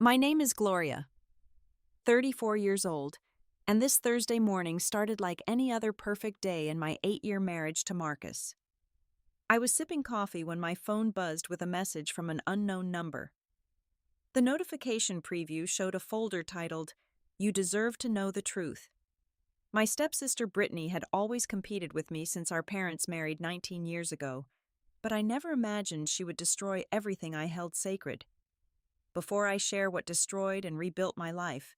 My name is Gloria, 34 years old, and this Thursday morning started like any other perfect day in my 8-year marriage to Marcus. I was sipping coffee when my phone buzzed with a message from an unknown number. The notification preview showed a folder titled, "You Deserve to Know the Truth." My stepsister Brittany had always competed with me since our parents married 19 years ago, but I never imagined she would destroy everything I held sacred. Before I share what destroyed and rebuilt my life,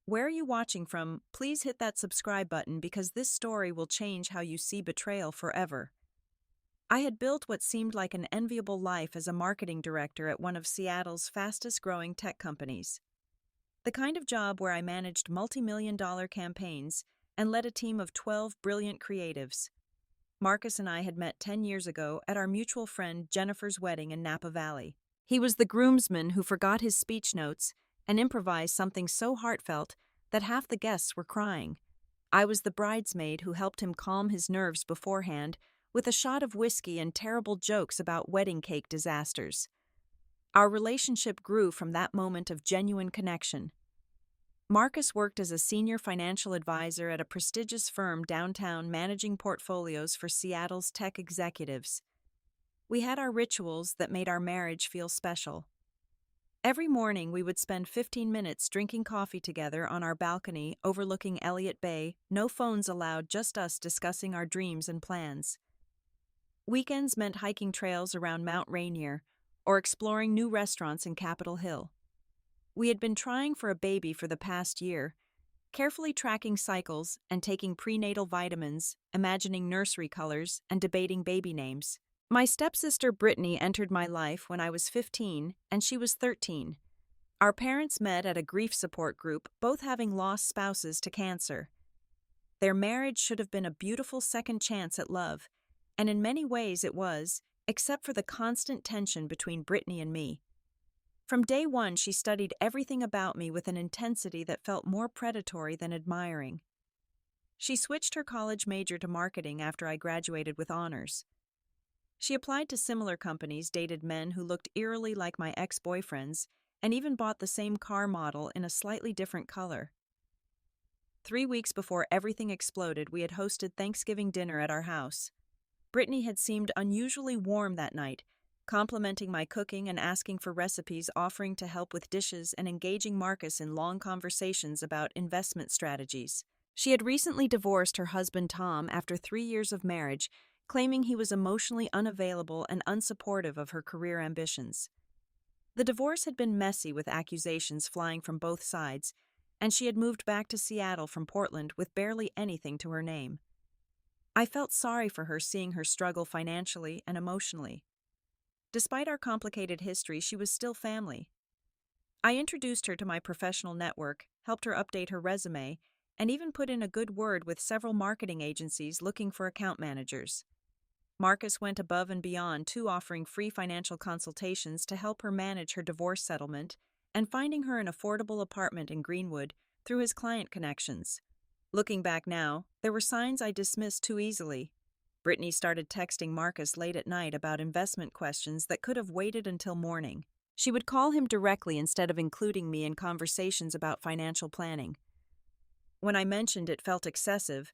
where are you watching from? Please hit that subscribe button because this story will change how you see betrayal forever. I had built what seemed like an enviable life as a marketing director at one of Seattle's fastest-growing tech companies. The kind of job where I managed multi-million-dollar campaigns and led a team of 12 brilliant creatives. Marcus and I had met 10 years ago at our mutual friend Jennifer's wedding in Napa Valley. He was the groomsman who forgot his speech notes and improvised something so heartfelt that half the guests were crying. I was the bridesmaid who helped him calm his nerves beforehand with a shot of whiskey and terrible jokes about wedding cake disasters. Our relationship grew from that moment of genuine connection. Marcus worked as a senior financial advisor at a prestigious firm downtown managing portfolios for Seattle's tech executives. We had our rituals that made our marriage feel special. Every morning we would spend 15 minutes drinking coffee together on our balcony overlooking Elliott Bay, no phones allowed, just us discussing our dreams and plans. Weekends meant hiking trails around Mount Rainier or exploring new restaurants in Capitol Hill. We had been trying for a baby for the past year, carefully tracking cycles and taking prenatal vitamins, imagining nursery colors, and debating baby names. My stepsister Brittany entered my life when I was 15 and she was 13. Our parents met at a grief support group, both having lost spouses to cancer. Their marriage should have been a beautiful second chance at love, and in many ways it was, except for the constant tension between Brittany and me. From day one, she studied everything about me with an intensity that felt more predatory than admiring. She switched her college major to marketing after I graduated with honors. She applied to similar companies, dated men who looked eerily like my ex-boyfriends, and even bought the same car model in a slightly different color. 3 weeks before everything exploded, we had hosted Thanksgiving dinner at our house. Brittany had seemed unusually warm that night, complimenting my cooking and asking for recipes, offering to help with dishes and engaging Marcus in long conversations about investment strategies. She had recently divorced her husband Tom after 3 years of marriage, claiming he was emotionally unavailable and unsupportive of her career ambitions. The divorce had been messy with accusations flying from both sides, and she had moved back to Seattle from Portland with barely anything to her name. I felt sorry for her, seeing her struggle financially and emotionally. Despite our complicated history, she was still family. I introduced her to my professional network, helped her update her resume, and even put in a good word with several marketing agencies looking for account managers. Marcus went above and beyond, too, offering free financial consultations to help her manage her divorce settlement and finding her an affordable apartment in Greenwood through his client connections. Looking back now, there were signs I dismissed too easily. Brittany started texting Marcus late at night about investment questions that could have waited until morning. She would call him directly instead of including me in conversations about financial planning. When I mentioned it felt excessive,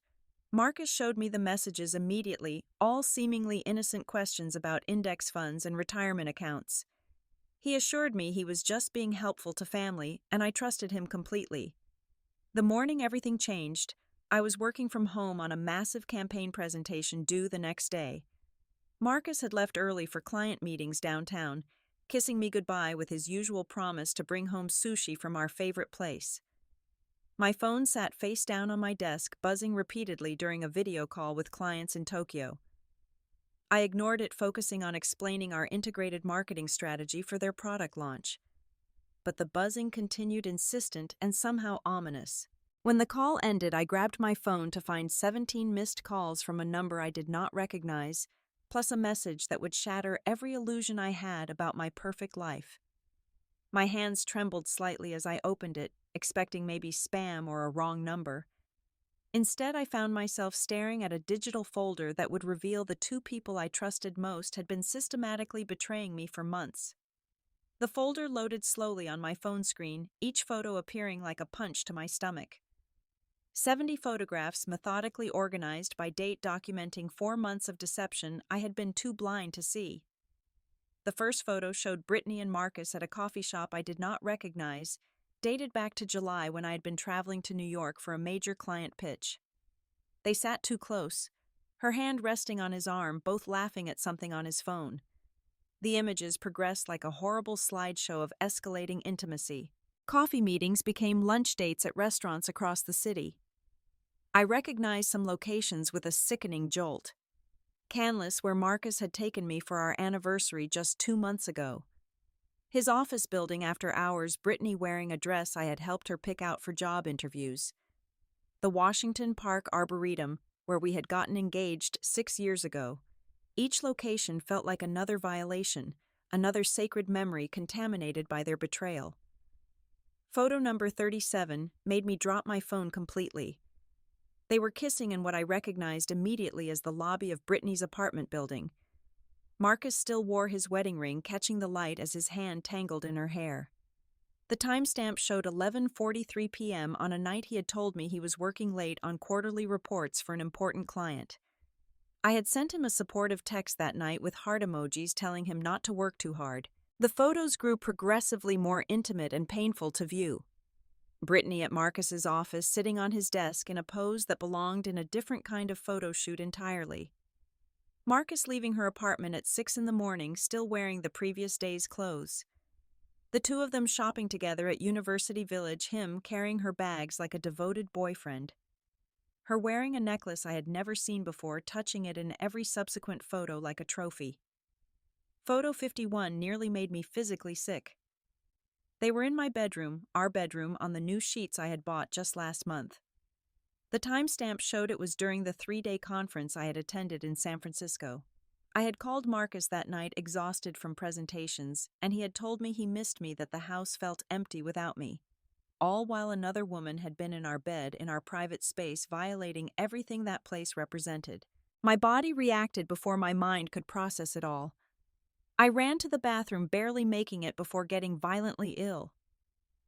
Marcus showed me the messages immediately, all seemingly innocent questions about index funds and retirement accounts. He assured me he was just being helpful to family, and I trusted him completely. The morning everything changed, I was working from home on a massive campaign presentation due the next day. Marcus had left early for client meetings downtown, kissing me goodbye with his usual promise to bring home sushi from our favorite place. My phone sat face down on my desk, buzzing repeatedly during a video call with clients in Tokyo. I ignored it, focusing on explaining our integrated marketing strategy for their product launch. But the buzzing continued, insistent and somehow ominous. When the call ended, I grabbed my phone to find 17 missed calls from a number I did not recognize, plus a message that would shatter every illusion I had about my perfect life. My hands trembled slightly as I opened it, expecting maybe spam or a wrong number. Instead, I found myself staring at a digital folder that would reveal the two people I trusted most had been systematically betraying me for months. The folder loaded slowly on my phone screen, each photo appearing like a punch to my stomach. 70 photographs methodically organized by date documenting 4 months of deception I had been too blind to see. The first photo showed Brittany and Marcus at a coffee shop I did not recognize, dated back to July when I had been traveling to New York for a major client pitch. They sat too close, her hand resting on his arm, both laughing at something on his phone. The images progressed like a horrible slideshow of escalating intimacy. Coffee meetings became lunch dates at restaurants across the city. I recognized some locations with a sickening jolt. Canlis, where Marcus had taken me for our anniversary just 2 months ago. His office building after hours, Brittany wearing a dress I had helped her pick out for job interviews. The Washington Park Arboretum, where we had gotten engaged 6 years ago. Each location felt like another violation, another sacred memory contaminated by their betrayal. Photo number 37 made me drop my phone completely. They were kissing in what I recognized immediately as the lobby of Brittany's apartment building. Marcus still wore his wedding ring, catching the light as his hand tangled in her hair. The timestamp showed 11:43 p.m. on a night he had told me he was working late on quarterly reports for an important client. I had sent him a supportive text that night with heart emojis telling him not to work too hard. The photos grew progressively more intimate and painful to view. Brittany at Marcus's office sitting on his desk in a pose that belonged in a different kind of photo shoot entirely. Marcus leaving her apartment at 6 in the morning, still wearing the previous day's clothes. The two of them shopping together at University Village, him carrying her bags like a devoted boyfriend. Her wearing a necklace I had never seen before, touching it in every subsequent photo like a trophy. Photo 51 nearly made me physically sick. They were in my bedroom, our bedroom, on the new sheets I had bought just last month. The timestamp showed it was during the 3-day conference I had attended in San Francisco. I had called Marcus that night exhausted from presentations, and he had told me he missed me, that the house felt empty without me. All while another woman had been in our bed, in our private space, violating everything that place represented. My body reacted before my mind could process it all. I ran to the bathroom, barely making it before getting violently ill.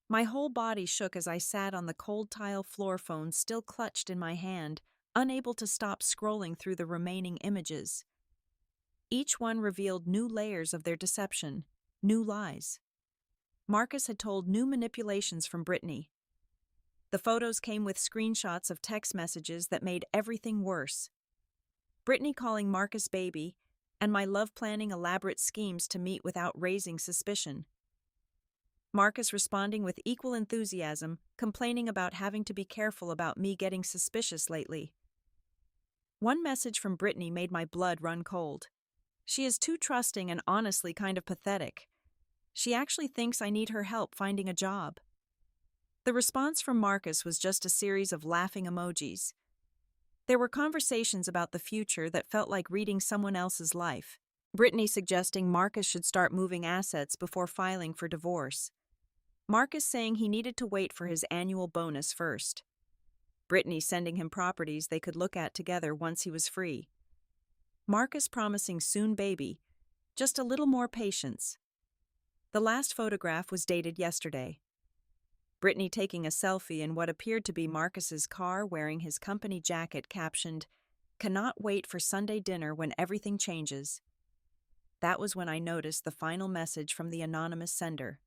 My whole body shook as I sat on the cold tile floor, phone still clutched in my hand, unable to stop scrolling through the remaining images. Each one revealed new layers of their deception, new lies. Marcus had told new manipulations from Brittany. The photos came with screenshots of text messages that made everything worse. Brittany calling Marcus baby, and my love planning elaborate schemes to meet without raising suspicion. Marcus responding with equal enthusiasm, complaining about having to be careful about me getting suspicious lately. One message from Brittany made my blood run cold. She is too trusting and honestly kind of pathetic. She actually thinks I need her help finding a job. The response from Marcus was just a series of laughing emojis. There were conversations about the future that felt like reading someone else's life. Brittany suggesting Marcus should start moving assets before filing for divorce. Marcus saying he needed to wait for his annual bonus first. Brittany sending him properties they could look at together once he was free. Marcus promising soon baby, just a little more patience. The last photograph was dated yesterday. Brittany taking a selfie in what appeared to be Marcus's car, wearing his company jacket, captioned, "Cannot wait for Sunday dinner when everything changes." That was when I noticed the final message from the anonymous sender.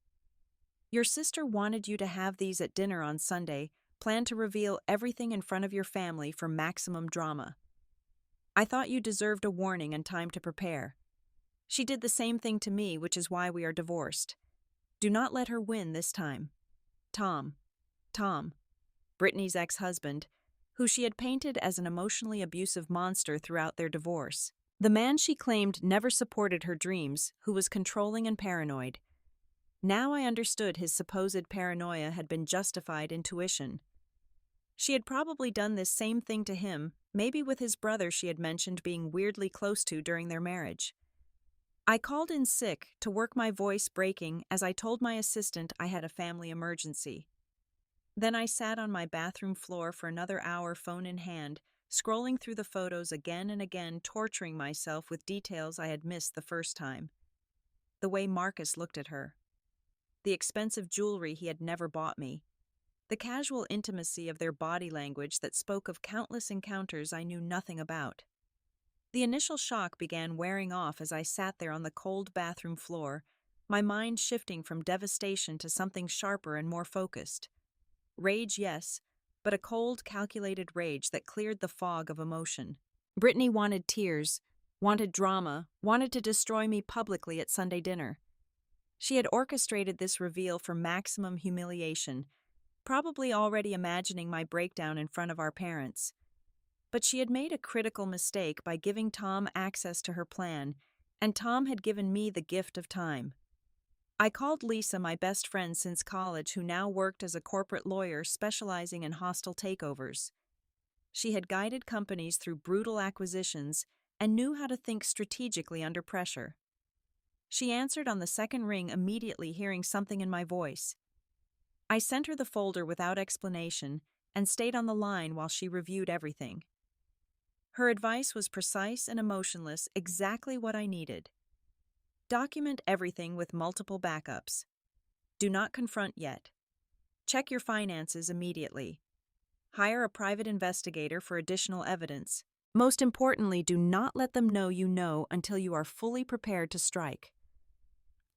"Your sister wanted you to have these at dinner on Sunday, plan to reveal everything in front of your family for maximum drama. I thought you deserved a warning and time to prepare. She did the same thing to me, which is why we are divorced. Do not let her win this time. Tom, Brittany's ex-husband, who she had painted as an emotionally abusive monster throughout their divorce. The man she claimed never supported her dreams, who was controlling and paranoid. Now I understood his supposed paranoia had been justified intuition. She had probably done this same thing to him, maybe with his brother she had mentioned being weirdly close to during their marriage. I called in sick, to work my voice breaking, as I told my assistant I had a family emergency. Then I sat on my bathroom floor for another hour, phone in hand, scrolling through the photos again and again, torturing myself with details I had missed the first time. The way Marcus looked at her. the expensive jewelry he had never bought me, the casual intimacy of their body language that spoke of countless encounters I knew nothing about. The initial shock began wearing off as I sat there on the cold bathroom floor, my mind shifting from devastation to something sharper and more focused. Rage, yes, but a cold, calculated rage that cleared the fog of emotion. Brittany wanted tears, wanted drama, wanted to destroy me publicly at Sunday dinner. She had orchestrated this reveal for maximum humiliation, probably already imagining my breakdown in front of our parents. But she had made a critical mistake by giving Tom access to her plan, and Tom had given me the gift of time. I called Lisa, my best friend since college, who now worked as a corporate lawyer specializing in hostile takeovers. She had guided companies through brutal acquisitions and knew how to think strategically under pressure. She answered on the second ring, immediately hearing something in my voice. I sent her the folder without explanation and stayed on the line while she reviewed everything. Her advice was precise and emotionless, exactly what I needed. Document everything with multiple backups. Do not confront yet. Check your finances immediately. Hire a private investigator for additional evidence. Most importantly, do not let them know you know until you are fully prepared to strike.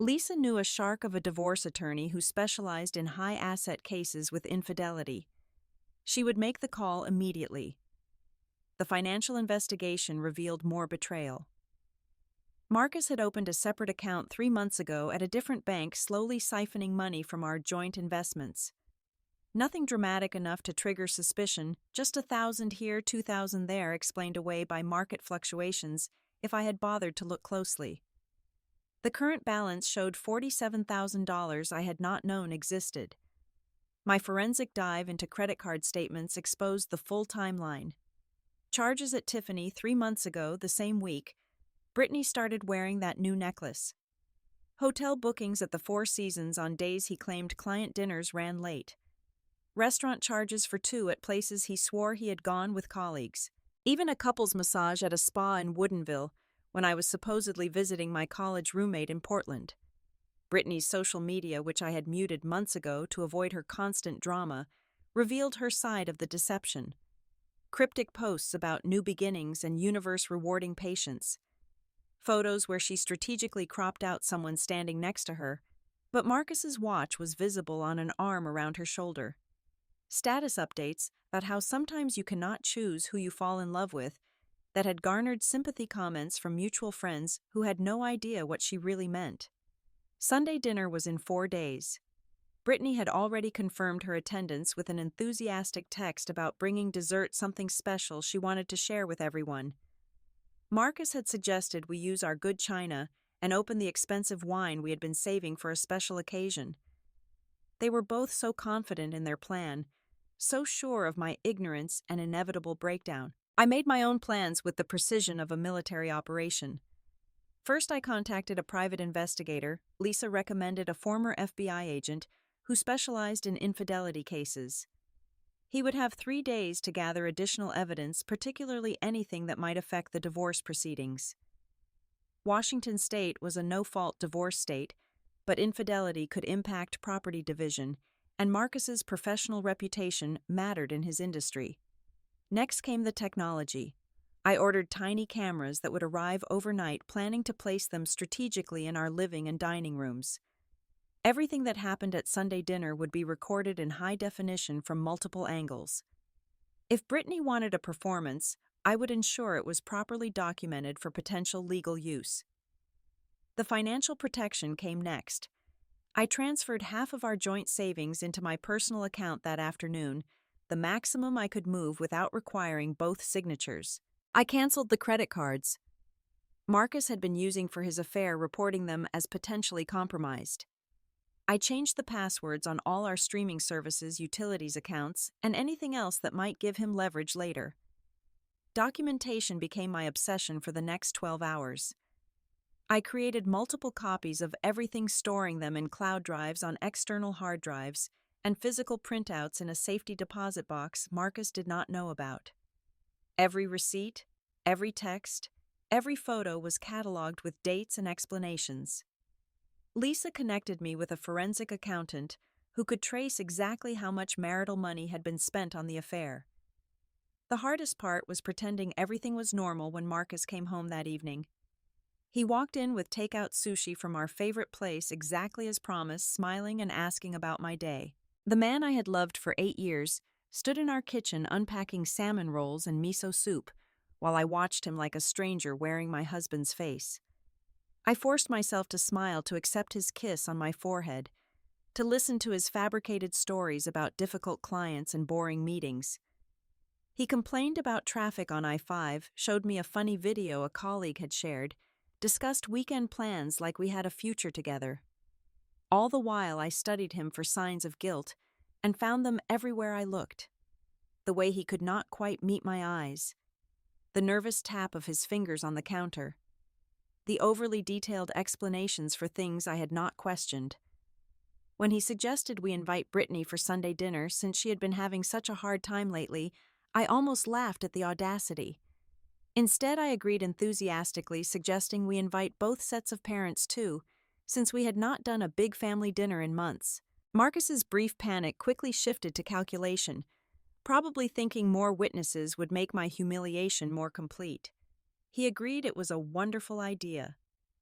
Lisa knew a shark of a divorce attorney who specialized in high-asset cases with infidelity. She would make the call immediately. The financial investigation revealed more betrayal. Marcus had opened a separate account 3 months ago at a different bank, slowly siphoning money from our joint investments. Nothing dramatic enough to trigger suspicion, just 1,000 here, 2,000 there, explained away by market fluctuations if I had bothered to look closely. The current balance showed $47,000 I had not known existed. My forensic dive into credit card statements exposed the full timeline. Charges at Tiffany 3 months ago, the same week, Brittany started wearing that new necklace. Hotel bookings at the Four Seasons on days he claimed client dinners ran late. Restaurant charges for 2 at places he swore he had gone with colleagues. Even a couples massage at a spa in Woodinville when I was supposedly visiting my college roommate in Portland. Brittany's social media, which I had muted months ago to avoid her constant drama, revealed her side of the deception. Cryptic posts about new beginnings and universe rewarding patience. Photos where she strategically cropped out someone standing next to her, but Marcus's watch was visible on an arm around her shoulder. Status updates about how sometimes you cannot choose who you fall in love with that had garnered sympathy comments from mutual friends who had no idea what she really meant. Sunday dinner was in 4 days. Brittany had already confirmed her attendance with an enthusiastic text about bringing dessert, something special she wanted to share with everyone. Marcus had suggested we use our good china and open the expensive wine we had been saving for a special occasion. They were both so confident in their plan, so sure of my ignorance and inevitable breakdown. I made my own plans with the precision of a military operation. First, I contacted a private investigator. Lisa recommended a former FBI agent who specialized in infidelity cases. He would have 3 days to gather additional evidence, particularly anything that might affect the divorce proceedings. Washington State was a no-fault divorce state, but infidelity could impact property division, and Marcus's professional reputation mattered in his industry. Next came the technology. I ordered tiny cameras that would arrive overnight, planning to place them strategically in our living and dining rooms. Everything that happened at Sunday dinner would be recorded in high definition from multiple angles. If Brittany wanted a performance, I would ensure it was properly documented for potential legal use. The financial protection came next. I transferred half of our joint savings into my personal account that afternoon, the maximum I could move without requiring both signatures. I canceled the credit cards Marcus had been using for his affair, reporting them as potentially compromised. I changed the passwords on all our streaming services, utilities accounts, and anything else that might give him leverage later. Documentation became my obsession for the next 12 hours. I created multiple copies of everything, storing them in cloud drives on external hard drives, and physical printouts in a safety deposit box Marcus did not know about. Every receipt, every text, every photo was cataloged with dates and explanations. Lisa connected me with a forensic accountant who could trace exactly how much marital money had been spent on the affair. The hardest part was pretending everything was normal when Marcus came home that evening. He walked in with takeout sushi from our favorite place exactly as promised, smiling and asking about my day. The man I had loved for 8 years stood in our kitchen unpacking salmon rolls and miso soup, while I watched him like a stranger wearing my husband's face. I forced myself to smile, to accept his kiss on my forehead, to listen to his fabricated stories about difficult clients and boring meetings. He complained about traffic on I-5, showed me a funny video a colleague had shared, discussed weekend plans like we had a future together. All the while I studied him for signs of guilt and found them everywhere I looked. The way he could not quite meet my eyes, the nervous tap of his fingers on the counter, the overly detailed explanations for things I had not questioned. When he suggested we invite Brittany for Sunday dinner since she had been having such a hard time lately, I almost laughed at the audacity. Instead, I agreed enthusiastically, suggesting we invite both sets of parents too, since we had not done a big family dinner in months. Marcus's brief panic quickly shifted to calculation, probably thinking more witnesses would make my humiliation more complete. He agreed it was a wonderful idea.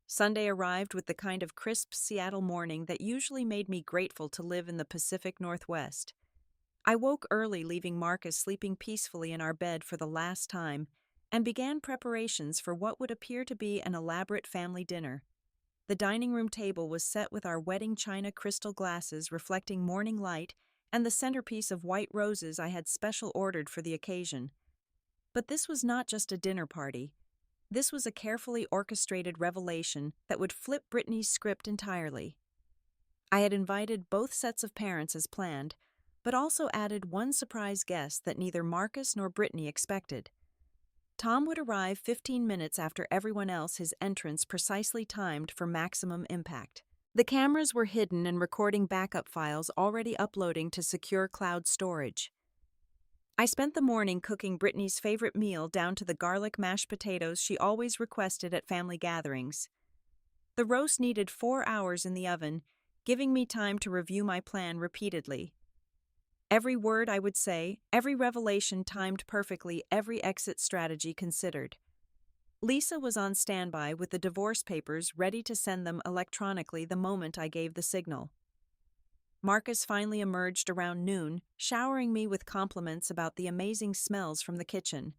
Sunday arrived with the kind of crisp Seattle morning that usually made me grateful to live in the Pacific Northwest. I woke early, leaving Marcus sleeping peacefully in our bed for the last time, and began preparations for what would appear to be an elaborate family dinner. The dining room table was set with our wedding china crystal glasses reflecting morning light and the centerpiece of white roses I had special ordered for the occasion. But this was not just a dinner party. This was a carefully orchestrated revelation that would flip Brittany's script entirely. I had invited both sets of parents as planned, but also added one surprise guest that neither Marcus nor Brittany expected. Tom would arrive 15 minutes after everyone else, his entrance precisely timed for maximum impact. The cameras were hidden and recording backup files already uploading to secure cloud storage. I spent the morning cooking Brittany's favorite meal down to the garlic mashed potatoes she always requested at family gatherings. The roast needed 4 hours in the oven, giving me time to review my plan repeatedly. Every word I would say, every revelation timed perfectly, every exit strategy considered. Lisa was on standby with the divorce papers ready to send them electronically the moment I gave the signal. Marcus finally emerged around noon, showering me with compliments about the amazing smells from the kitchen.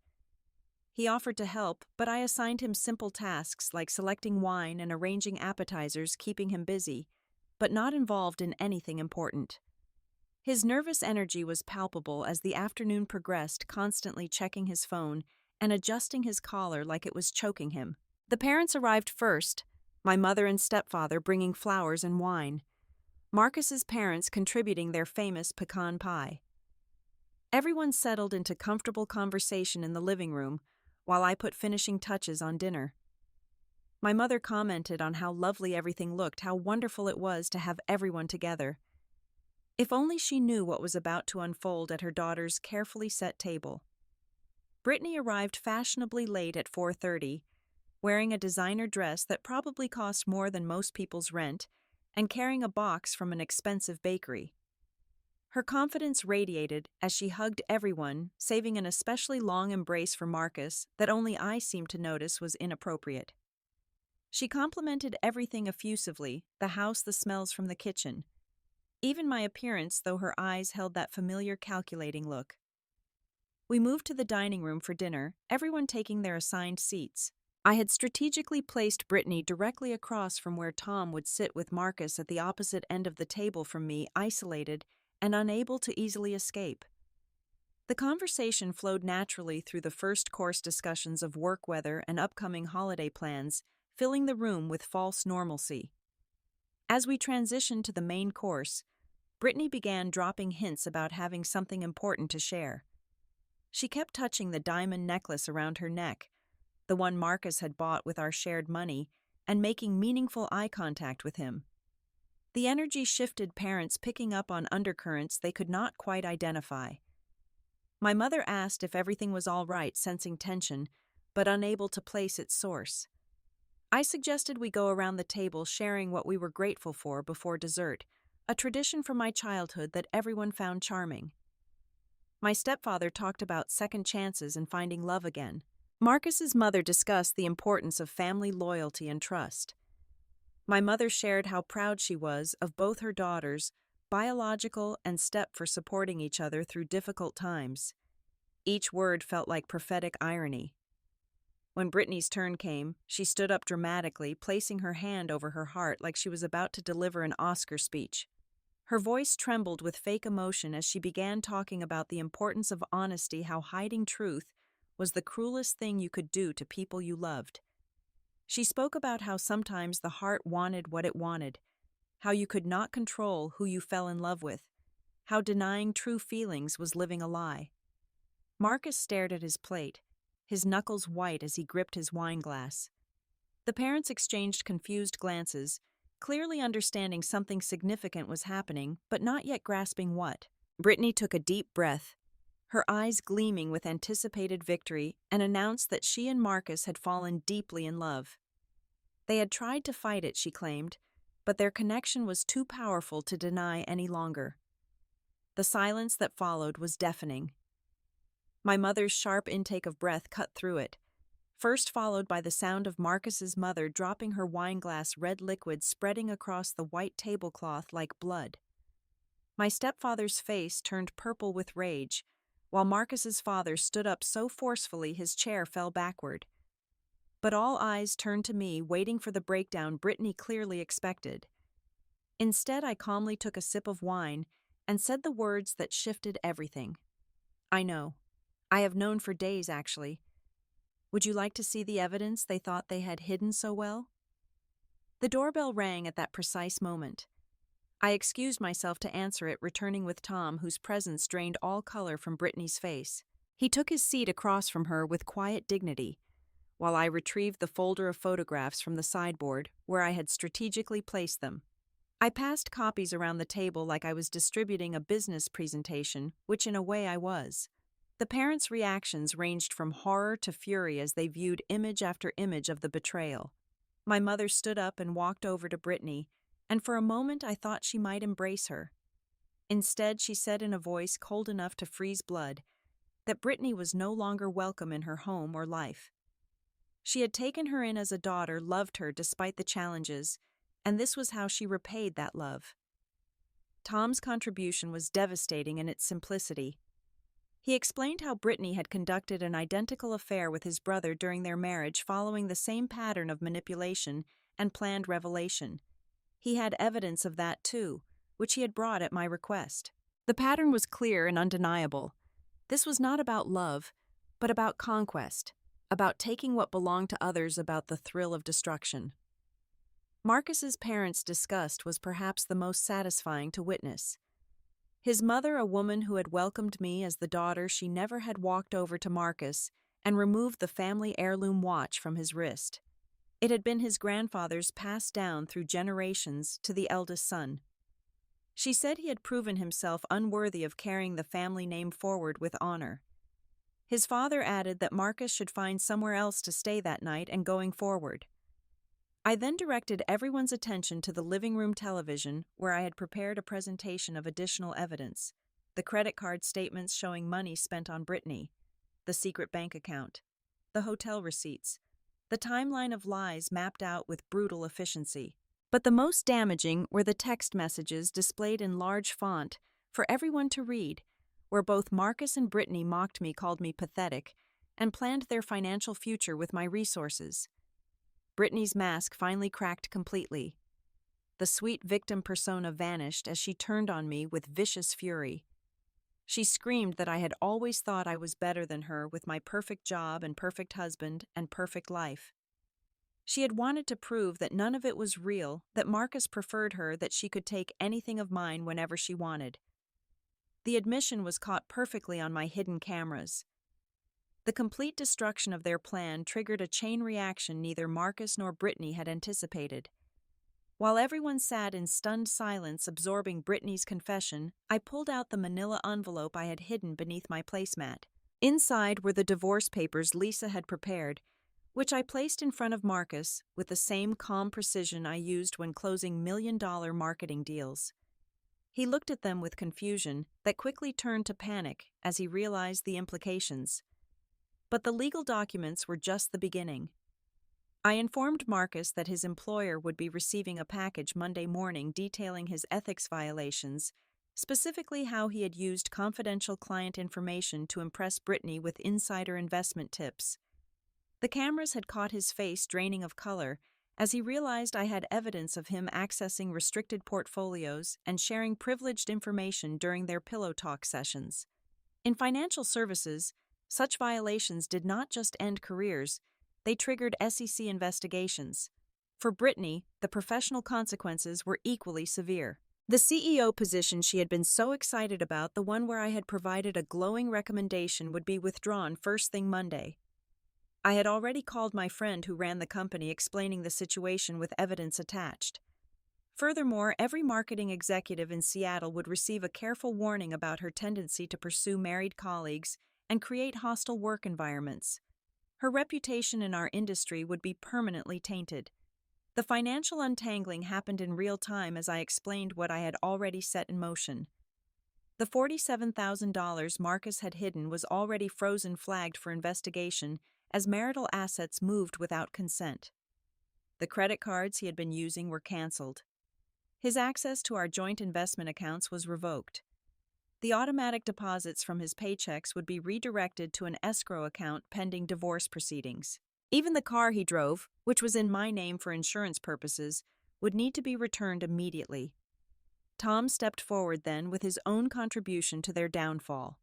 He offered to help, but I assigned him simple tasks like selecting wine and arranging appetizers, keeping him busy, but not involved in anything important. His nervous energy was palpable as the afternoon progressed, constantly checking his phone and adjusting his collar like it was choking him. The parents arrived first, my mother and stepfather bringing flowers and wine, Marcus's parents contributing their famous pecan pie. Everyone settled into comfortable conversation in the living room while I put finishing touches on dinner. My mother commented on how lovely everything looked, how wonderful it was to have everyone together. If only she knew what was about to unfold at her daughter's carefully set table. Brittany arrived fashionably late at 4:30, wearing a designer dress that probably cost more than most people's rent, and carrying a box from an expensive bakery. Her confidence radiated as she hugged everyone, saving an especially long embrace for Marcus that only I seemed to notice was inappropriate. She complimented everything effusively, the house, the smells from the kitchen. Even my appearance, though her eyes held that familiar calculating look. We moved to the dining room for dinner, everyone taking their assigned seats. I had strategically placed Brittany directly across from where Tom would sit, with Marcus at the opposite end of the table from me, isolated and unable to easily escape. The conversation flowed naturally through the first course discussions of work weather and upcoming holiday plans, filling the room with false normalcy. As we transitioned to the main course, Brittany began dropping hints about having something important to share. She kept touching the diamond necklace around her neck, the one Marcus had bought with our shared money, and making meaningful eye contact with him. The energy shifted, parents picking up on undercurrents they could not quite identify. My mother asked if everything was all right, sensing tension, but unable to place its source. I suggested we go around the table sharing what we were grateful for before dessert, a tradition from my childhood that everyone found charming. My stepfather talked about second chances and finding love again. Marcus's mother discussed the importance of family loyalty and trust. My mother shared how proud she was of both her daughters, biological and step, for supporting each other through difficult times. Each word felt like prophetic irony. When Brittany's turn came, she stood up dramatically, placing her hand over her heart like she was about to deliver an Oscar speech. Her voice trembled with fake emotion as she began talking about the importance of honesty, how hiding truth was the cruelest thing you could do to people you loved. She spoke about how sometimes the heart wanted what it wanted, how you could not control who you fell in love with, how denying true feelings was living a lie. Marcus stared at his plate, his knuckles white as he gripped his wine glass. The parents exchanged confused glances, clearly understanding something significant was happening, but not yet grasping what. Brittany took a deep breath, her eyes gleaming with anticipated victory, and announced that she and Marcus had fallen deeply in love. They had tried to fight it, she claimed, but their connection was too powerful to deny any longer. The silence that followed was deafening. My mother's sharp intake of breath cut through it, first followed by the sound of Marcus's mother dropping her wineglass, red liquid spreading across the white tablecloth like blood. My stepfather's face turned purple with rage, while Marcus's father stood up so forcefully his chair fell backward. But all eyes turned to me, waiting for the breakdown Brittany clearly expected. Instead, I calmly took a sip of wine and said the words that shifted everything. I know. I have known for days, actually. Would you like to see the evidence they thought they had hidden so well? The doorbell rang at that precise moment. I excused myself to answer it, returning with Tom, whose presence drained all color from Brittany's face. He took his seat across from her with quiet dignity, while I retrieved the folder of photographs from the sideboard where I had strategically placed them. I passed copies around the table like I was distributing a business presentation, which in a way I was. The parents' reactions ranged from horror to fury as they viewed image after image of the betrayal. My mother stood up and walked over to Brittany, and for a moment I thought she might embrace her. Instead, she said in a voice cold enough to freeze blood that Brittany was no longer welcome in her home or life. She had taken her in as a daughter, loved her despite the challenges, and this was how she repaid that love. Tom's contribution was devastating in its simplicity. He explained how Brittany had conducted an identical affair with his brother during their marriage, following the same pattern of manipulation and planned revelation. He had evidence of that too, which he had brought at my request. The pattern was clear and undeniable. This was not about love, but about conquest, about taking what belonged to others, about the thrill of destruction. Marcus's parents' disgust was perhaps the most satisfying to witness. His mother, a woman who had welcomed me as the daughter she never had, walked over to Marcus and removed the family heirloom watch from his wrist. It had been his grandfather's, passed down through generations to the eldest son. She said he had proven himself unworthy of carrying the family name forward with honor. His father added that Marcus should find somewhere else to stay that night and going forward. I then directed everyone's attention to the living room television, where I had prepared a presentation of additional evidence: the credit card statements showing money spent on Brittany, the secret bank account, the hotel receipts, the timeline of lies mapped out with brutal efficiency. But the most damaging were the text messages displayed in large font for everyone to read, where both Marcus and Brittany mocked me, called me pathetic, and planned their financial future with my resources. Brittany's mask finally cracked completely. The sweet victim persona vanished as she turned on me with vicious fury. She screamed that I had always thought I was better than her, with my perfect job and perfect husband and perfect life. She had wanted to prove that none of it was real, that Marcus preferred her, that she could take anything of mine whenever she wanted. The admission was caught perfectly on my hidden cameras. The complete destruction of their plan triggered a chain reaction neither Marcus nor Brittany had anticipated. While everyone sat in stunned silence absorbing Brittany's confession, I pulled out the manila envelope I had hidden beneath my placemat. Inside were the divorce papers Lisa had prepared, which I placed in front of Marcus with the same calm precision I used when closing million-dollar marketing deals. He looked at them with confusion that quickly turned to panic as he realized the implications. But the legal documents were just the beginning. I informed Marcus that his employer would be receiving a package Monday morning detailing his ethics violations, specifically how he had used confidential client information to impress Brittany with insider investment tips. The cameras had caught his face draining of color as he realized I had evidence of him accessing restricted portfolios and sharing privileged information during their pillow talk sessions. In financial services, such violations did not just end careers, they triggered SEC investigations. For Brittany, the professional consequences were equally severe. The CEO position she had been so excited about, the one where I had provided a glowing recommendation, would be withdrawn first thing Monday. I had already called my friend who ran the company explaining the situation with evidence attached. Furthermore, every marketing executive in Seattle would receive a careful warning about her tendency to pursue married colleagues and create hostile work environments. Her reputation in our industry would be permanently tainted. The financial untangling happened in real time as I explained what I had already set in motion. The $47,000 Marcus had hidden was already frozen flagged for investigation as marital assets moved without consent. The credit cards he had been using were canceled. His access to our joint investment accounts was revoked. The automatic deposits from his paychecks would be redirected to an escrow account pending divorce proceedings. Even the car he drove, which was in my name for insurance purposes, would need to be returned immediately. Tom stepped forward then with his own contribution to their downfall.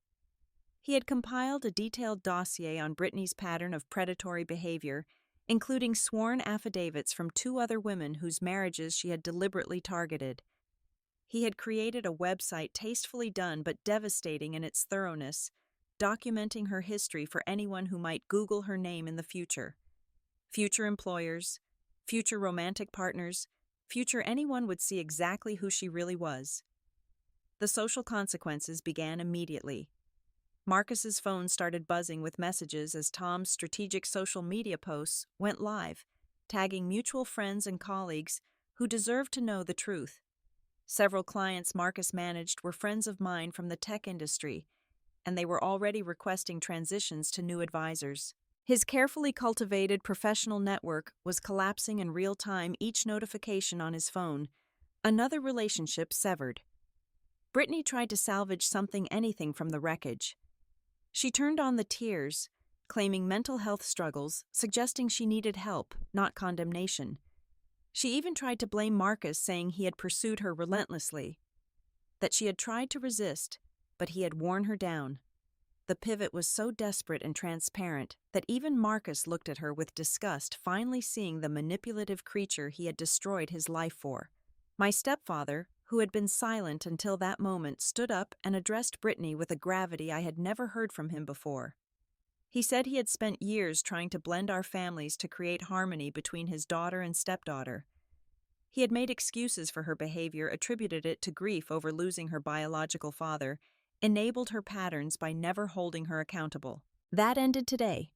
He had compiled a detailed dossier on Brittany's pattern of predatory behavior, including sworn affidavits from 2 other women whose marriages she had deliberately targeted. He had created a website tastefully done but devastating in its thoroughness, documenting her history for anyone who might Google her name in the future. Future employers, future romantic partners, future anyone would see exactly who she really was. The social consequences began immediately. Marcus's phone started buzzing with messages as Tom's strategic social media posts went live, tagging mutual friends and colleagues who deserved to know the truth. Several clients Marcus managed were friends of mine from the tech industry, and they were already requesting transitions to new advisors. His carefully cultivated professional network was collapsing in real time, each notification on his phone. Another relationship severed. Brittany tried to salvage anything from the wreckage. She turned on the tears, claiming mental health struggles, suggesting she needed help, not condemnation. She even tried to blame Marcus, saying he had pursued her relentlessly, that she had tried to resist, but he had worn her down. The pivot was so desperate and transparent that even Marcus looked at her with disgust, finally seeing the manipulative creature he had destroyed his life for. My stepfather, who had been silent until that moment, stood up and addressed Brittany with a gravity I had never heard from him before. He said he had spent years trying to blend our families to create harmony between his daughter and stepdaughter. He had made excuses for her behavior, attributed it to grief over losing her biological father, enabled her patterns by never holding her accountable. That ended today.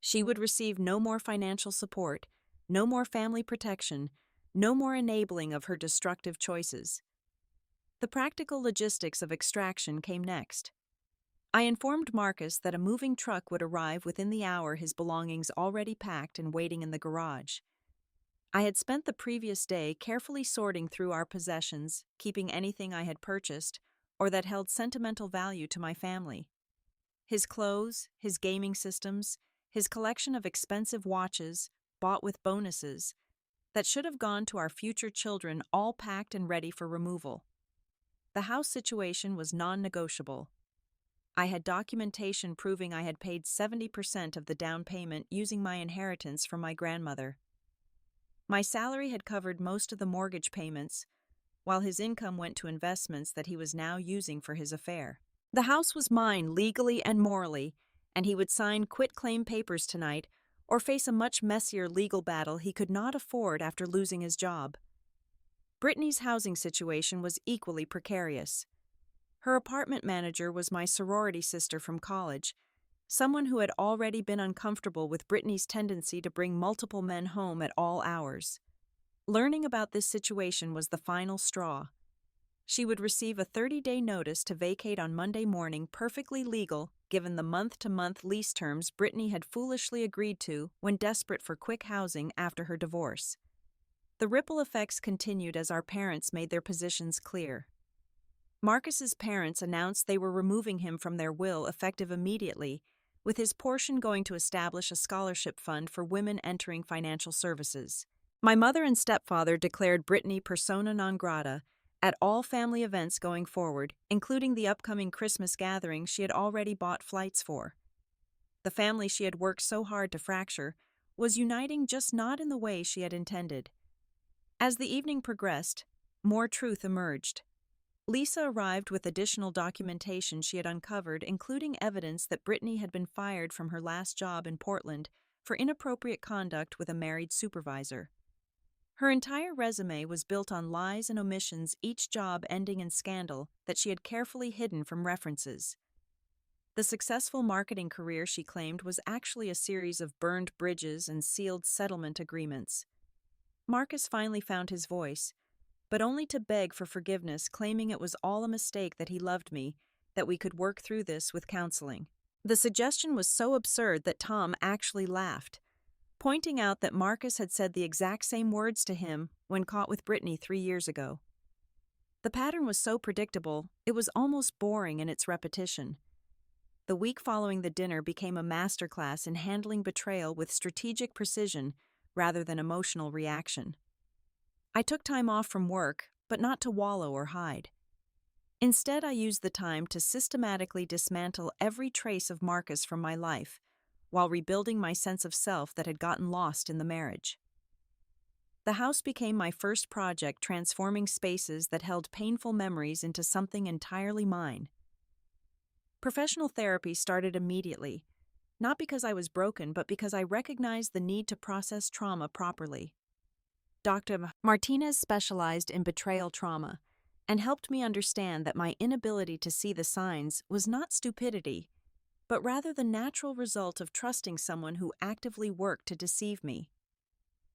She would receive no more financial support, no more family protection, no more enabling of her destructive choices. The practical logistics of extraction came next. I informed Marcus that a moving truck would arrive within the hour, his belongings already packed and waiting in the garage. I had spent the previous day carefully sorting through our possessions, keeping anything I had purchased or that held sentimental value to my family. His clothes, his gaming systems, his collection of expensive watches, bought with bonuses, that should have gone to our future children, all packed and ready for removal. The house situation was non-negotiable. I had documentation proving I had paid 70% of the down payment using my inheritance from my grandmother. My salary had covered most of the mortgage payments, while his income went to investments that he was now using for his affair. The house was mine legally and morally, and he would sign quit-claim papers tonight or face a much messier legal battle he could not afford after losing his job. Brittany's housing situation was equally precarious. Her apartment manager was my sorority sister from college, someone who had already been uncomfortable with Brittany's tendency to bring multiple men home at all hours. Learning about this situation was the final straw. She would receive a 30-day notice to vacate on Monday morning, perfectly legal given the month-to-month lease terms Brittany had foolishly agreed to when desperate for quick housing after her divorce. The ripple effects continued as our parents made their positions clear. Marcus's parents announced they were removing him from their will effective immediately, with his portion going to establish a scholarship fund for women entering financial services. My mother and stepfather declared Brittany persona non grata at all family events going forward, including the upcoming Christmas gathering she had already bought flights for. The family she had worked so hard to fracture was uniting, just not in the way she had intended. As the evening progressed, more truth emerged. Lisa arrived with additional documentation she had uncovered, including evidence that Brittany had been fired from her last job in Portland for inappropriate conduct with a married supervisor. Her entire resume was built on lies and omissions, each job ending in scandal that she had carefully hidden from references. The successful marketing career she claimed was actually a series of burned bridges and sealed settlement agreements. Marcus finally found his voice, but only to beg for forgiveness, claiming it was all a mistake, that he loved me, that we could work through this with counseling. The suggestion was so absurd that Tom actually laughed, pointing out that Marcus had said the exact same words to him when caught with Brittany 3 years ago. The pattern was so predictable, it was almost boring in its repetition. The week following the dinner became a masterclass in handling betrayal with strategic precision rather than emotional reaction. I took time off from work, but not to wallow or hide. Instead, I used the time to systematically dismantle every trace of Marcus from my life, while rebuilding my sense of self that had gotten lost in the marriage. The house became my first project, transforming spaces that held painful memories into something entirely mine. Professional therapy started immediately, not because I was broken, but because I recognized the need to process trauma properly. Dr. Martinez specialized in betrayal trauma and helped me understand that my inability to see the signs was not stupidity, but rather the natural result of trusting someone who actively worked to deceive me.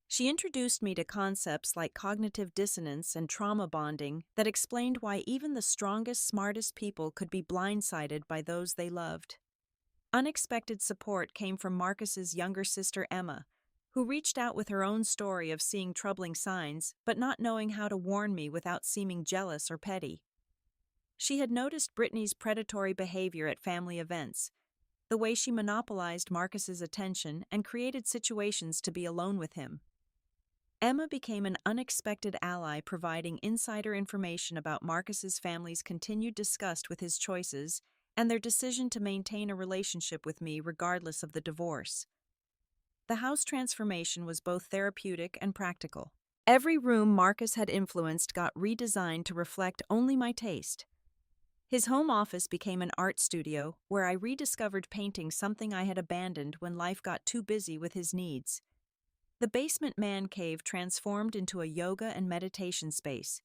She introduced me to concepts like cognitive dissonance and trauma bonding that explained why even the strongest, smartest people could be blindsided by those they loved. Unexpected support came from Marcus's younger sister Emma, who reached out with her own story of seeing troubling signs but not knowing how to warn me without seeming jealous or petty. She had noticed Brittany's predatory behavior at family events, the way she monopolized Marcus's attention and created situations to be alone with him. Emma became an unexpected ally, providing insider information about Marcus's family's continued disgust with his choices and their decision to maintain a relationship with me regardless of the divorce. The house transformation was both therapeutic and practical. Every room Marcus had influenced got redesigned to reflect only my taste. His home office became an art studio where I rediscovered painting, something I had abandoned when life got too busy with his needs. The basement man cave transformed into a yoga and meditation space.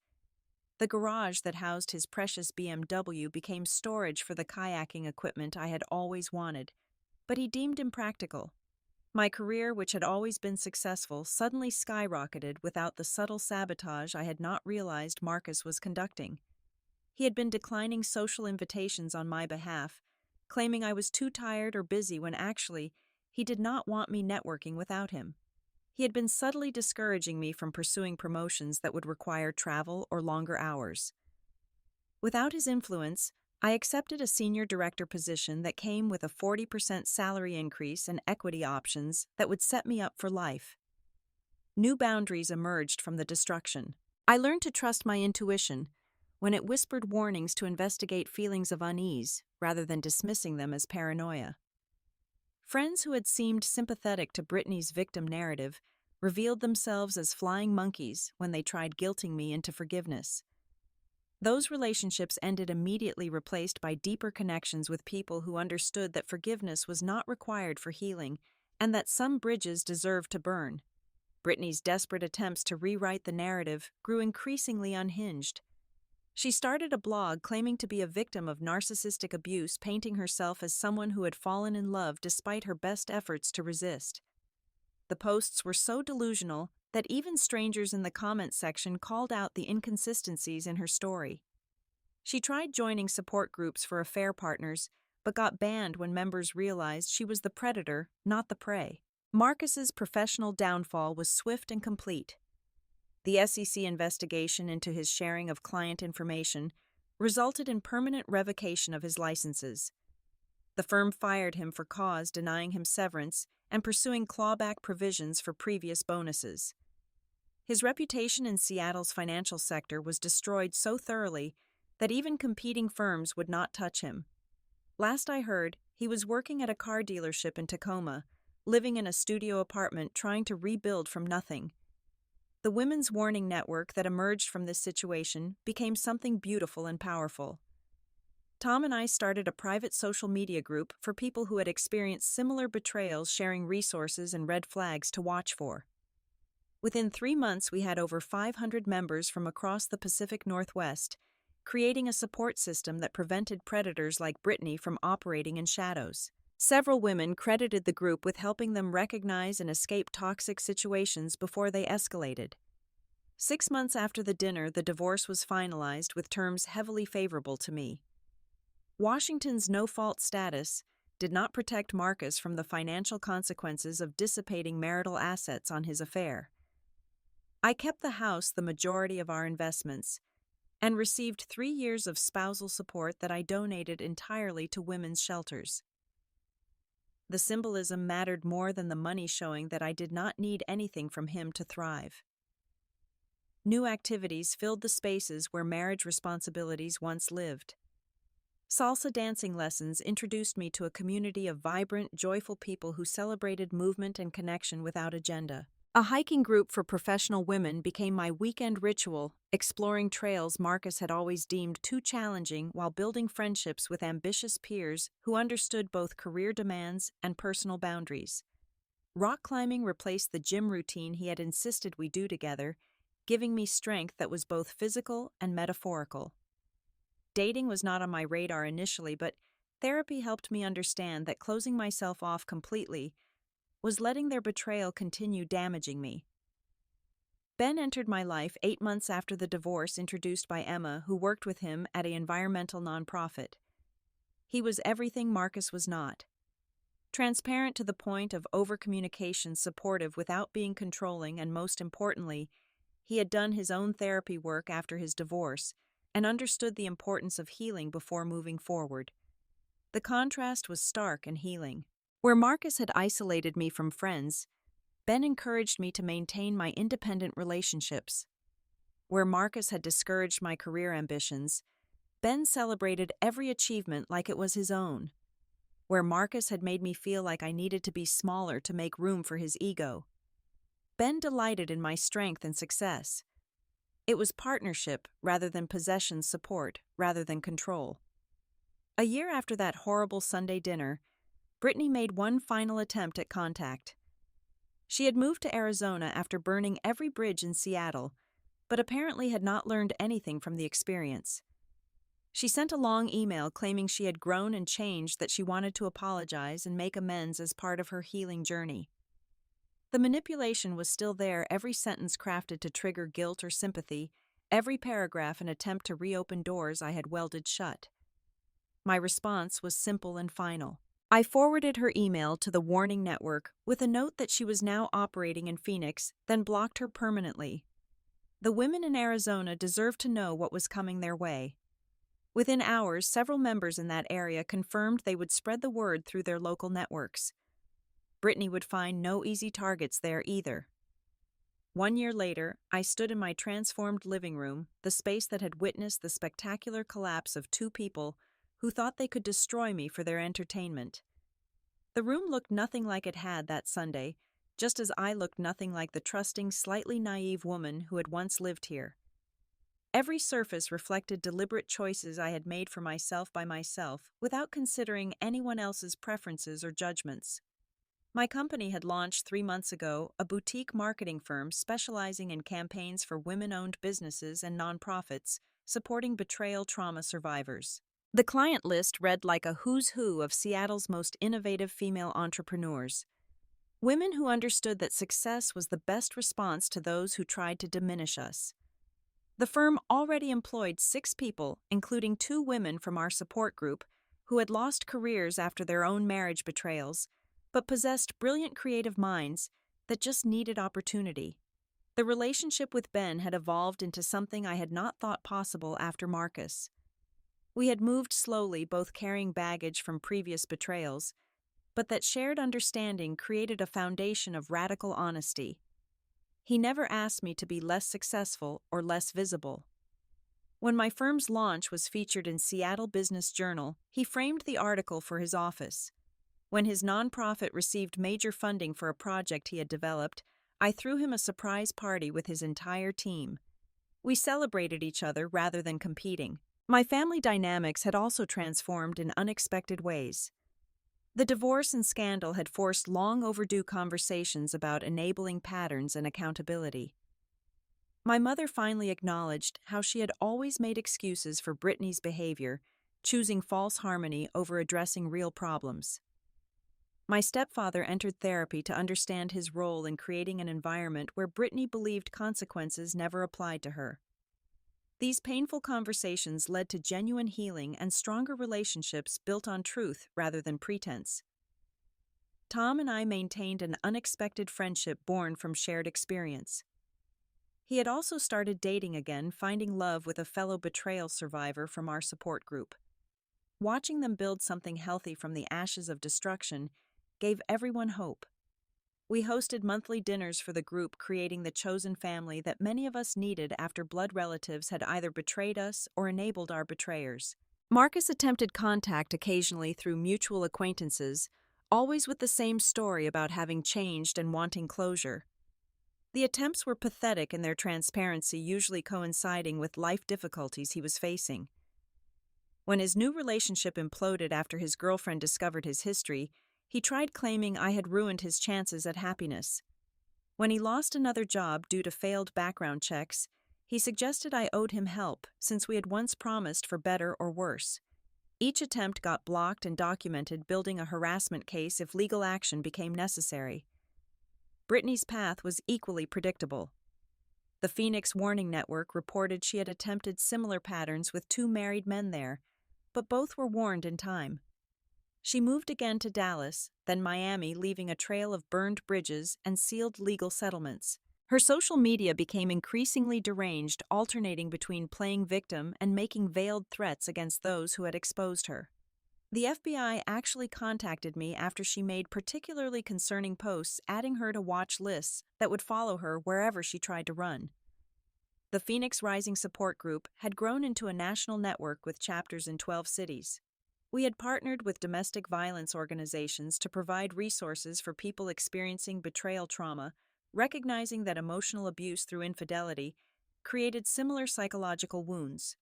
The garage that housed his precious BMW became storage for the kayaking equipment I had always wanted, but he deemed impractical. My career, which had always been successful, suddenly skyrocketed without the subtle sabotage I had not realized Marcus was conducting. He had been declining social invitations on my behalf, claiming I was too tired or busy when actually he did not want me networking without him. He had been subtly discouraging me from pursuing promotions that would require travel or longer hours. Without his influence, I accepted a senior director position that came with a 40% salary increase and equity options that would set me up for life. New boundaries emerged from the destruction. I learned to trust my intuition when it whispered warnings to investigate feelings of unease rather than dismissing them as paranoia. Friends who had seemed sympathetic to Brittany's victim narrative revealed themselves as flying monkeys when they tried guilting me into forgiveness. Those relationships ended immediately, replaced by deeper connections with people who understood that forgiveness was not required for healing and that some bridges deserved to burn. Brittany's desperate attempts to rewrite the narrative grew increasingly unhinged. She started a blog claiming to be a victim of narcissistic abuse, painting herself as someone who had fallen in love despite her best efforts to resist. The posts were so delusional that even strangers in the comments section called out the inconsistencies in her story. She tried joining support groups for affair partners, but got banned when members realized she was the predator, not the prey. Marcus's professional downfall was swift and complete. The SEC investigation into his sharing of client information resulted in permanent revocation of his licenses. The firm fired him for cause, denying him severance and pursuing clawback provisions for previous bonuses. His reputation in Seattle's financial sector was destroyed so thoroughly that even competing firms would not touch him. Last I heard, he was working at a car dealership in Tacoma, living in a studio apartment trying to rebuild from nothing. The Women's Warning Network that emerged from this situation became something beautiful and powerful. Tom and I started a private social media group for people who had experienced similar betrayals, sharing resources and red flags to watch for. Within 3 months, we had over 500 members from across the Pacific Northwest, creating a support system that prevented predators like Brittany from operating in shadows. Several women credited the group with helping them recognize and escape toxic situations before they escalated. 6 months after the dinner, the divorce was finalized with terms heavily favorable to me. Washington's no-fault status did not protect Marcus from the financial consequences of dissipating marital assets on his affair. I kept the house, the majority of our investments, and received 3 years of spousal support that I donated entirely to women's shelters. The symbolism mattered more than the money, showing that I did not need anything from him to thrive. New activities filled the spaces where marriage responsibilities once lived. Salsa dancing lessons introduced me to a community of vibrant, joyful people who celebrated movement and connection without agenda. A hiking group for professional women became my weekend ritual, exploring trails Marcus had always deemed too challenging while building friendships with ambitious peers who understood both career demands and personal boundaries. Rock climbing replaced the gym routine he had insisted we do together, giving me strength that was both physical and metaphorical. Dating was not on my radar initially, but therapy helped me understand that closing myself off completely was letting their betrayal continue damaging me. Ben entered my life 8 months after the divorce, introduced by Emma, who worked with him at an environmental nonprofit. He was everything Marcus was not. Transparent to the point of over-communication, supportive without being controlling, and most importantly, he had done his own therapy work after his divorce and understood the importance of healing before moving forward. The contrast was stark and healing. Where Marcus had isolated me from friends, Ben encouraged me to maintain my independent relationships. Where Marcus had discouraged my career ambitions, Ben celebrated every achievement like it was his own. Where Marcus had made me feel like I needed to be smaller to make room for his ego, Ben delighted in my strength and success. It was partnership rather than possession, support rather than control. A year after that horrible Sunday dinner, Brittany made one final attempt at contact. She had moved to Arizona after burning every bridge in Seattle, but apparently had not learned anything from the experience. She sent a long email claiming she had grown and changed, that she wanted to apologize and make amends as part of her healing journey. The manipulation was still there, every sentence crafted to trigger guilt or sympathy, every paragraph an attempt to reopen doors I had welded shut. My response was simple and final. I forwarded her email to the Warning Network with a note that she was now operating in Phoenix, then blocked her permanently. The women in Arizona deserved to know what was coming their way. Within hours, several members in that area confirmed they would spread the word through their local networks. Brittany would find no easy targets there either. 1 year later, I stood in my transformed living room, the space that had witnessed the spectacular collapse of 2 people who thought they could destroy me for their entertainment. The room looked nothing like it had that Sunday, just as I looked nothing like the trusting, slightly naive woman who had once lived here. Every surface reflected deliberate choices I had made for myself by myself, without considering anyone else's preferences or judgments. My company had launched 3 months ago, a boutique marketing firm specializing in campaigns for women-owned businesses and nonprofits, supporting betrayal trauma survivors. The client list read like a who's who of Seattle's most innovative female entrepreneurs. Women who understood that success was the best response to those who tried to diminish us. The firm already employed 6 people, including 2 women from our support group, who had lost careers after their own marriage betrayals, but possessed brilliant creative minds that just needed opportunity. The relationship with Ben had evolved into something I had not thought possible after Marcus. We had moved slowly, both carrying baggage from previous betrayals, but that shared understanding created a foundation of radical honesty. He never asked me to be less successful or less visible. When my firm's launch was featured in Seattle Business Journal, he framed the article for his office. When his nonprofit received major funding for a project he had developed, I threw him a surprise party with his entire team. We celebrated each other rather than competing. My family dynamics had also transformed in unexpected ways. The divorce and scandal had forced long overdue conversations about enabling patterns and accountability. My mother finally acknowledged how she had always made excuses for Brittany's behavior, choosing false harmony over addressing real problems. My stepfather entered therapy to understand his role in creating an environment where Brittany believed consequences never applied to her. These painful conversations led to genuine healing and stronger relationships built on truth rather than pretense. Tom and I maintained an unexpected friendship born from shared experience. He had also started dating again, finding love with a fellow betrayal survivor from our support group. Watching them build something healthy from the ashes of destruction gave everyone hope. We hosted monthly dinners for the group, creating the chosen family that many of us needed after blood relatives had either betrayed us or enabled our betrayers. Marcus attempted contact occasionally through mutual acquaintances, always with the same story about having changed and wanting closure. The attempts were pathetic in their transparency, usually coinciding with life difficulties he was facing. When his new relationship imploded after his girlfriend discovered his history, he tried claiming I had ruined his chances at happiness. When he lost another job due to failed background checks, he suggested I owed him help since we had once promised for better or worse. Each attempt got blocked and documented, building a harassment case if legal action became necessary. Brittany's path was equally predictable. The Phoenix Warning Network reported she had attempted similar patterns with 2 married men there, but both were warned in time. She moved again to Dallas, then Miami, leaving a trail of burned bridges and sealed legal settlements. Her social media became increasingly deranged, alternating between playing victim and making veiled threats against those who had exposed her. The FBI actually contacted me after she made particularly concerning posts, adding her to watch lists that would follow her wherever she tried to run. The Phoenix Rising Support Group had grown into a national network with chapters in 12 cities. We had partnered with domestic violence organizations to provide resources for people experiencing betrayal trauma, recognizing that emotional abuse through infidelity created similar psychological wounds.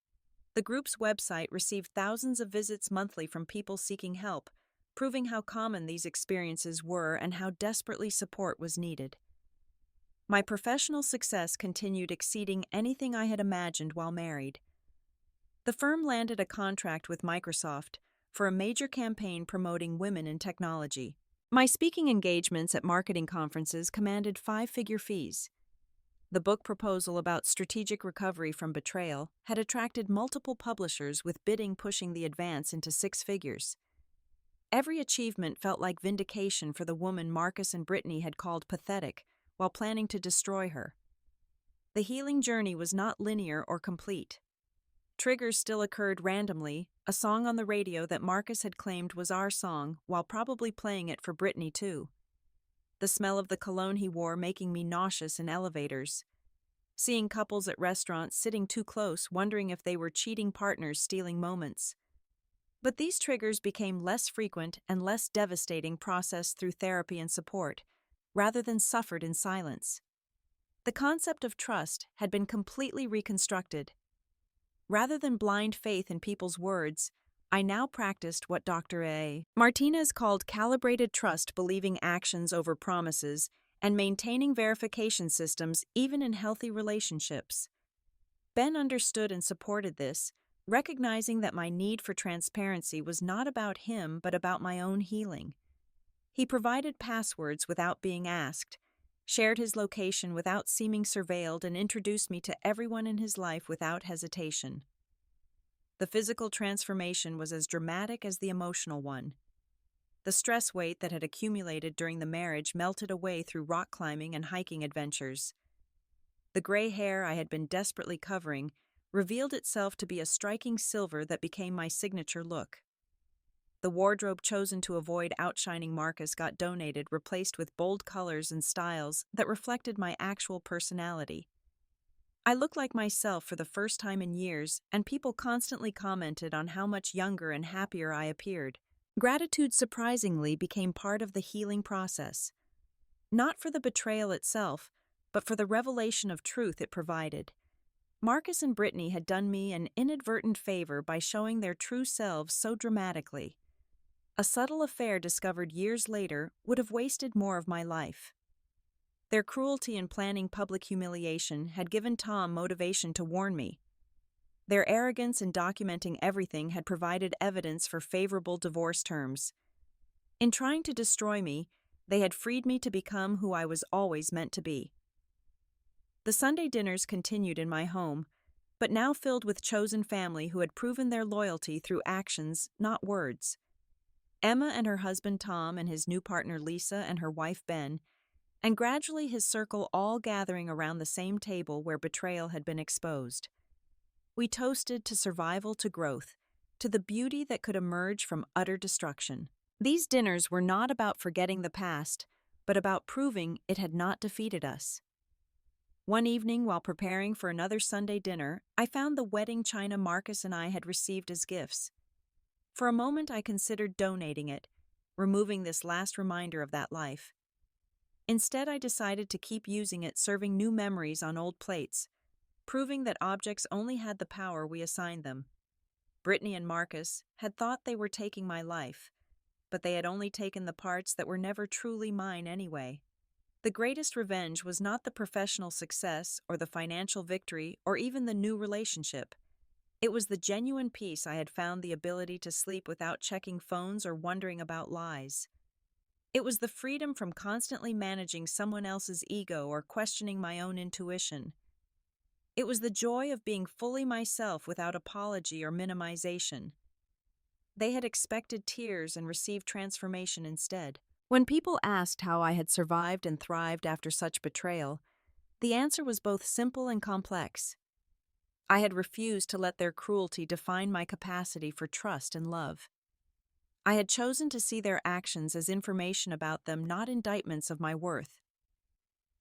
The group's website received thousands of visits monthly from people seeking help, proving how common these experiences were and how desperately support was needed. My professional success continued, exceeding anything I had imagined while married. The firm landed a contract with Microsoft for a major campaign promoting women in technology. My speaking engagements at marketing conferences commanded 5-figure fees. The book proposal about strategic recovery from betrayal had attracted multiple publishers, with bidding pushing the advance into 6 figures. Every achievement felt like vindication for the woman Marcus and Brittany had called pathetic while planning to destroy her. The healing journey was not linear or complete. Triggers still occurred randomly, a song on the radio that Marcus had claimed was our song while probably playing it for Brittany too. The smell of the cologne he wore making me nauseous in elevators. Seeing couples at restaurants sitting too close, wondering if they were cheating partners stealing moments. But these triggers became less frequent and less devastating, processed through therapy and support, rather than suffered in silence. The concept of trust had been completely reconstructed. Rather than blind faith in people's words, I now practiced what Dr. A. Martinez called calibrated trust, believing actions over promises and maintaining verification systems even in healthy relationships. Ben understood and supported this, recognizing that my need for transparency was not about him but about my own healing. He provided passwords without being asked, shared his location without seeming surveilled, and introduced me to everyone in his life without hesitation. The physical transformation was as dramatic as the emotional one. The stress weight that had accumulated during the marriage melted away through rock climbing and hiking adventures. The gray hair I had been desperately covering revealed itself to be a striking silver that became my signature look. The wardrobe chosen to avoid outshining Marcus got donated, replaced with bold colors and styles that reflected my actual personality. I looked like myself for the first time in years, and people constantly commented on how much younger and happier I appeared. Gratitude surprisingly became part of the healing process, not for the betrayal itself, but for the revelation of truth it provided. Marcus and Brittany had done me an inadvertent favor by showing their true selves so dramatically. A subtle affair discovered years later would have wasted more of my life. Their cruelty in planning public humiliation had given Tom motivation to warn me. Their arrogance in documenting everything had provided evidence for favorable divorce terms. In trying to destroy me, they had freed me to become who I was always meant to be. The Sunday dinners continued in my home, but now filled with chosen family who had proven their loyalty through actions, not words. Emma and her husband Tom and his new partner Lisa and her wife Ben, and gradually his circle all gathering around the same table where betrayal had been exposed. We toasted to survival, to growth, to the beauty that could emerge from utter destruction. These dinners were not about forgetting the past, but about proving it had not defeated us. One evening, while preparing for another Sunday dinner, I found the wedding china Marcus and I had received as gifts. For a moment, I considered donating it, removing this last reminder of that life. Instead, I decided to keep using it, serving new memories on old plates, proving that objects only had the power we assigned them. Brittany and Marcus had thought they were taking my life, but they had only taken the parts that were never truly mine anyway. The greatest revenge was not the professional success or the financial victory or even the new relationship. It was the genuine peace I had found, the ability to sleep without checking phones or wondering about lies. It was the freedom from constantly managing someone else's ego or questioning my own intuition. It was the joy of being fully myself without apology or minimization. They had expected tears and received transformation instead. When people asked how I had survived and thrived after such betrayal, the answer was both simple and complex. I had refused to let their cruelty define my capacity for trust and love. I had chosen to see their actions as information about them, not indictments of my worth.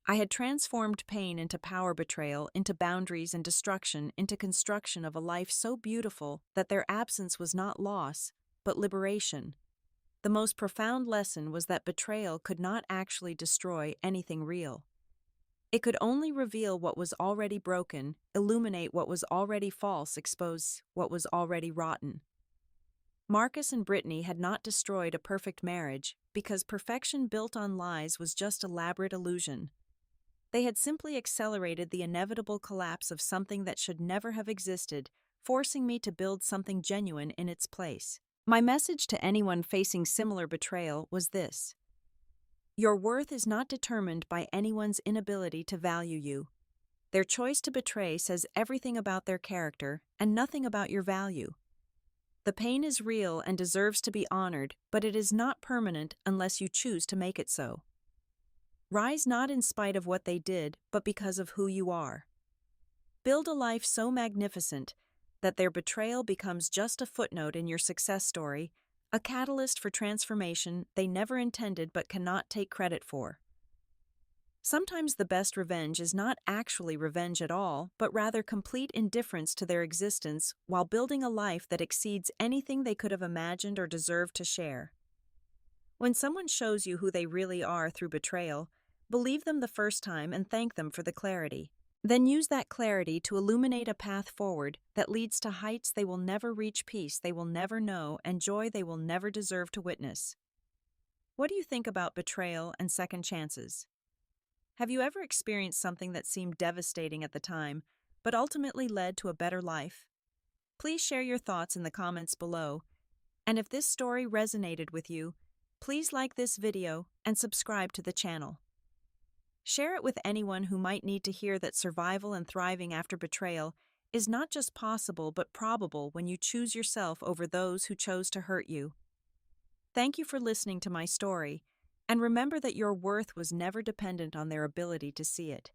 I had transformed pain into power, betrayal into boundaries, and destruction into construction of a life so beautiful that their absence was not loss, but liberation. The most profound lesson was that betrayal could not actually destroy anything real. It could only reveal what was already broken, illuminate what was already false, expose what was already rotten. Marcus and Brittany had not destroyed a perfect marriage because perfection built on lies was just elaborate illusion. They had simply accelerated the inevitable collapse of something that should never have existed, forcing me to build something genuine in its place. My message to anyone facing similar betrayal was this: your worth is not determined by anyone's inability to value you. Their choice to betray says everything about their character and nothing about your value. The pain is real and deserves to be honored, but it is not permanent unless you choose to make it so. Rise not in spite of what they did, but because of who you are. Build a life so magnificent that their betrayal becomes just a footnote in your success story, a catalyst for transformation they never intended but cannot take credit for. Sometimes the best revenge is not actually revenge at all, but rather complete indifference to their existence while building a life that exceeds anything they could have imagined or deserved to share. When someone shows you who they really are through betrayal, believe them the first time and thank them for the clarity. Then use that clarity to illuminate a path forward that leads to heights they will never reach, peace they will never know, and joy they will never deserve to witness. What do you think about betrayal and second chances? Have you ever experienced something that seemed devastating at the time, but ultimately led to a better life? Please share your thoughts in the comments below. And if this story resonated with you, please like this video and subscribe to the channel. Share it with anyone who might need to hear that survival and thriving after betrayal is not just possible but probable when you choose yourself over those who chose to hurt you. Thank you for listening to my story, and remember that your worth was never dependent on their ability to see it.